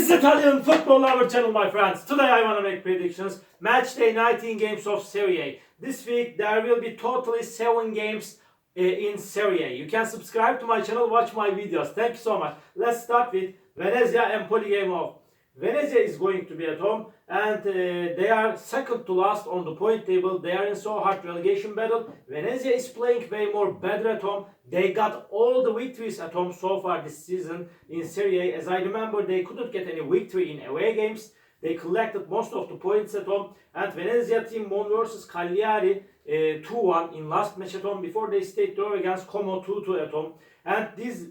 This is Italian football lover channel, my friends. Today I want to make predictions. Match day 19 games of Serie. This week there will be totally 7 games in Serie. You can subscribe to my channel, watch my videos. Thank you so much. Let's start with Venezia Empoli game of. Venezia is going to be at home and they are second to last on the point table. They are in so hard relegation battle. Venezia is playing way more better at home. They got all the victories at home so far this season in Serie. As I remember, they couldn't get any victory in away games. They collected most of the points at home. And Venezia team won versus Cagliari 2-1 in last match at home before they stayed draw against Como 2-2 at home. And this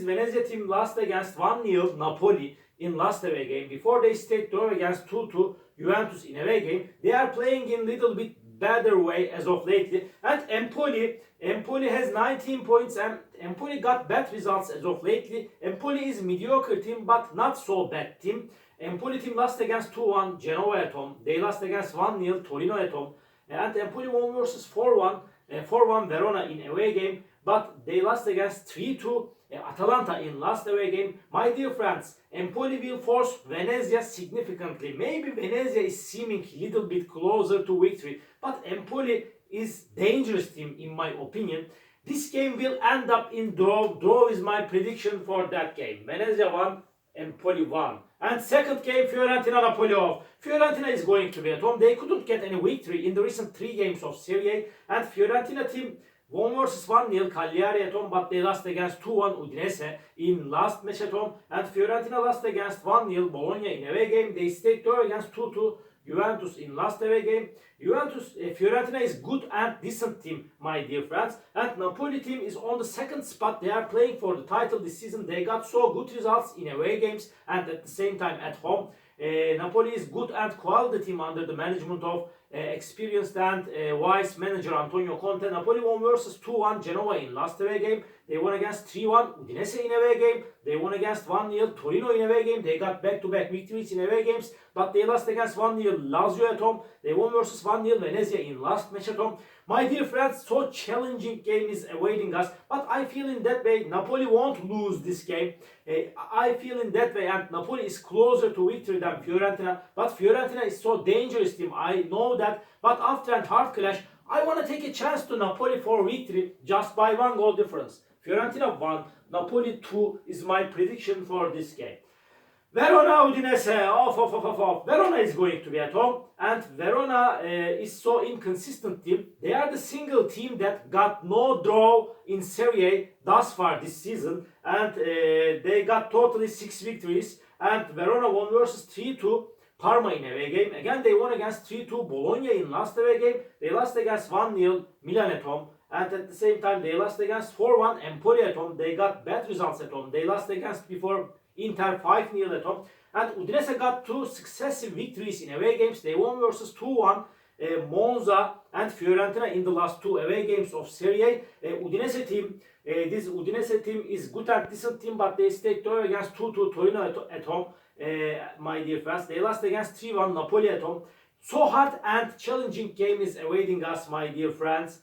Venezia team lost against 1-0 Napoli in last away game before they stayed draw against 2-2 Juventus in away game. They are playing in little bit better way as of lately. And Empoli has 19 points and Empoli got bad results as of lately. Empoli is mediocre team but not so bad team. Empoli team lost against 2-1 Genoa at home. They lost against 1-0 Torino at home. And Empoli won versus 4-1 Verona in away game. But they lost against 3-2 Atalanta in last away game. My dear friends, Empoli will force Venezia significantly. Maybe Venezia is seeming a little bit closer to victory. But Empoli is dangerous team in my opinion. This game will end up in draw. Draw is my prediction for that game. Venezia 1, Empoli 1. And second game, Fiorentina Napoli off. Fiorentina is going to be at home. They couldn't get any victory in the recent 3 games of Serie. And Fiorentina team won versus 1-0 Cagliari at home, but they lost against 2-1 Udinese in last match at home. And Fiorentina lost against 1-0 Bologna in away game. They stayed draw against 2-2 Juventus in last away game. Fiorentina is good and decent team, my dear friends. And Napoli team is on the second spot. They are playing for the title this season. They got so good results in away games and at the same time at home. Napoli is good and quality team under the management of experienced and wise manager Antonio Conte. Napoli won versus 2-1 Genoa in last away game. They won against 3-1 Udinese in away game. They won against 1-0 Torino in away game. They got back-to-back victories in away games, but they lost against 1-0 Lazio at home. They won versus 1-0 Venezia in last match at home. My dear friends, so challenging game is awaiting us, but I feel in that way Napoli won't lose this game. I feel in that way, and Napoli is closer to victory than Fiorentina, but Fiorentina is so dangerous team, I know that, but after a hard clash, I want to take a chance to Napoli for victory just by 1 goal difference. Fiorentina 1, Napoli 2 is my prediction for this game. Verona Udinese off. Verona is going to be at home, and Verona is so inconsistent team. They are the single team that got no draw in Serie thus far this season, and they got totally 6 victories. And Verona won versus 3-2 Parma in away game. Again they won against 3-2 Bologna in last away game. They lost against 1-0 Milan at home. And at the same time they lost against 4-1 Empoli at home. They got bad results at home. They lost against before Inter 5-0 at home. And Udinese got 2 successive victories in away games. They won versus 2-1 Monza and Fiorentina in the last 2 away games of Serie. Udinese team, this Udinese team is good and decent team, but they stayed draw against 2-2 Torino at home. My dear friends, they lost against 3-1 Napoli at home. So hard and challenging game is awaiting us, my dear friends.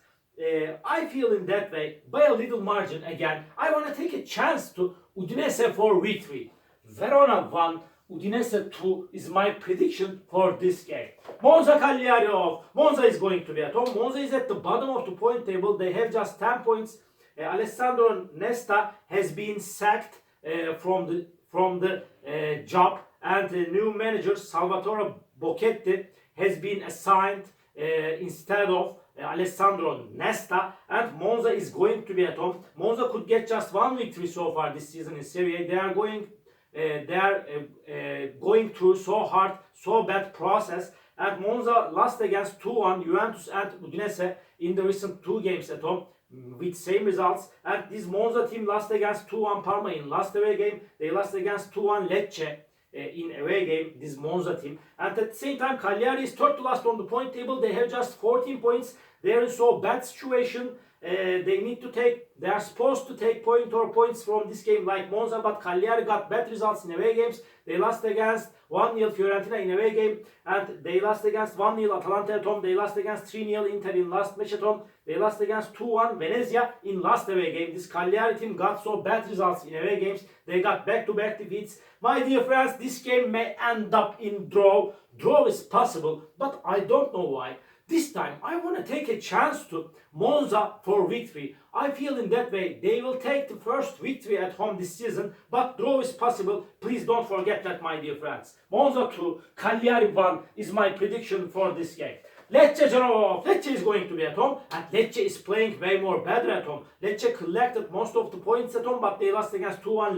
I feel in that way by a little margin again. I want to take a chance to Udinese for victory. Verona 1, Udinese 2 is my prediction for this game. Monza Cagliari off. Monza is going to be at home. Monza is at the bottom of the point table. They have just 10 points. Alessandro Nesta has been sacked from the job, and the new manager Salvatore Bocchetti has been assigned instead of Alessandro Nesta, and Monza is going to be at home. Monza could get just 1 victory so far this season in Serie. They are going through so hard, so bad process, and Monza lost against 2-1 Juventus and Udinese in the recent 2 games at home with same results. And this Monza team lost against 2-1 Parma in last away game. They lost against 2-1 Lecce in away game, this Monza team. And at the same time Cagliari is third to last on the point table. They have just 14 points. They are in so bad situation. they are supposed to take points from this game like Monza, but Cagliari got bad results in away games. They lost against 1-0 Fiorentina in away game, and they lost against 1-0 Atalanta at home. They lost against 3-0 Inter in last match at home. They lost against 2-1 Venezia in last away game. This Cagliari team got so bad results in away games. They got back-to-back defeats. My dear friends, this game may end up in draw. Draw is possible, but I don't know why. This time I want to take a chance to Monza for victory. I feel in that way they will take the first victory at home this season, but draw is possible. Please don't forget that, my dear friends. Monza 2, Cagliari 1 is my prediction for this game. Lecce Genoa. Lecce is going to be at home, and Lecce is playing way more better at home. Lecce collected most of the points at home, but they lost against 2-1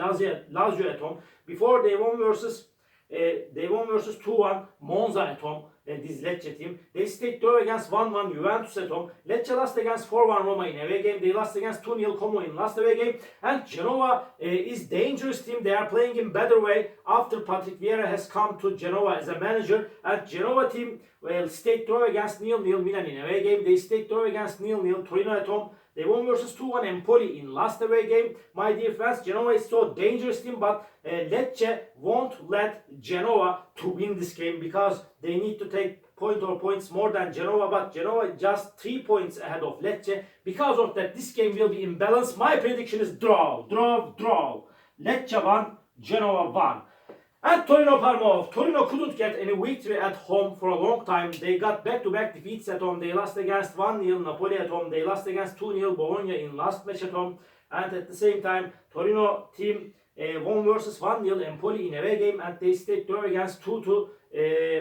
Lazio at home. Before they won versus 2-1 Monza at home. This Lecce team. They stayed draw against 1-1 Juventus at home. Lecce lost against 4-1 Roma in away game. They lost against 2-0 Como in last away game. And Genoa is dangerous team. They are playing in better way after Patrick Vieira has come to Genoa as a manager. And Genoa team stayed draw against 0-0 Milan in away game. They stayed draw against 0-0 Torino at home. They won versus 2-1 Empoli in last away game. My dear friends, Genoa is so dangerous team, but Lecce won't let Genoa to win this game because they need to take points more than Genoa, but Genoa is just 3 points ahead of Lecce. Because of that, this game will be imbalanced. My prediction is draw. Lecce 1, Genoa 1. And Torino Parma. Torino couldn't get any victory at home for a long time. They got back-to-back defeats at home. They lost against 1-0 Napoli at home. They lost against 2-0 Bologna in last match at home. And at the same time, Torino team won versus 1-0 Empoli in away game, and they stayed draw against 2-2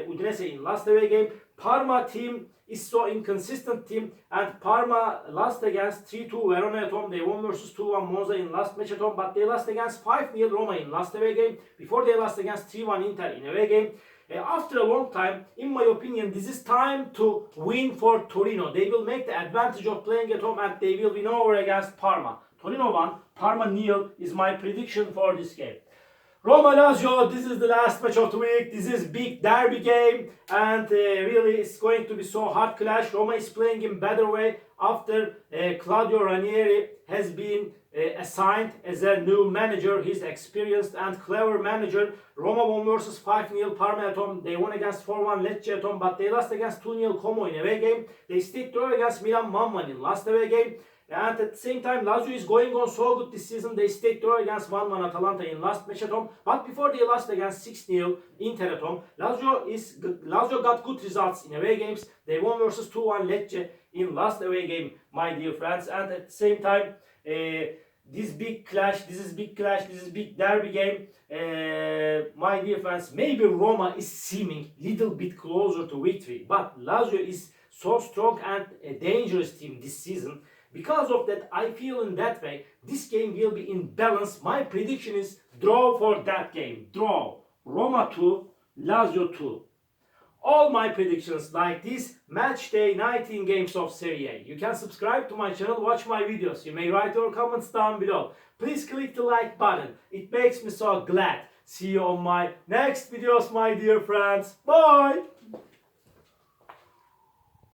Udinese in last away game. Parma team is so inconsistent team, and Parma lost against 3-2 Verona at home. They won versus 2-1 Monza in last match at home, but they lost against 5-0 Roma in last away game. Before they lost against 3-1 Inter in away game. After a long time, in my opinion, this is time to win for Torino. They will make the advantage of playing at home, and they will win over against Parma. Torino 1, Parma 0 is my prediction for this game. Roma Lazio, this is the last match of the week. This is big derby game, and really it's going to be so hard clash. Roma is playing in better way after Claudio Ranieri has been assigned as a new manager. He's experienced and clever manager. Roma won versus 5-0 Parma at home. They won against 4-1 Lecce at home, but they lost against 2-0 Como in away game. They stayed draw against Milan 1-1 in last away game. And at the same time, Lazio is going on so good this season. They stayed draw against 1-1 Atalanta in last match at home. But before they lost against 6-0 Inter at home, Lazio got good results in away games. They won versus 2-1 Lecce in last away game, my dear friends. And at the same time, this big derby game, my dear friends, maybe Roma is seeming little bit closer to victory. But Lazio is so strong and a dangerous team this season. Because of that, I feel in that way, this game will be in balance. My prediction is draw for that game. Draw. Roma 2, Lazio 2. All my predictions like this, match day 19 games of Serie A. You can subscribe to my channel, watch my videos. You may write your comments down below. Please click the like button. It makes me so glad. See you on my next videos, my dear friends. Bye!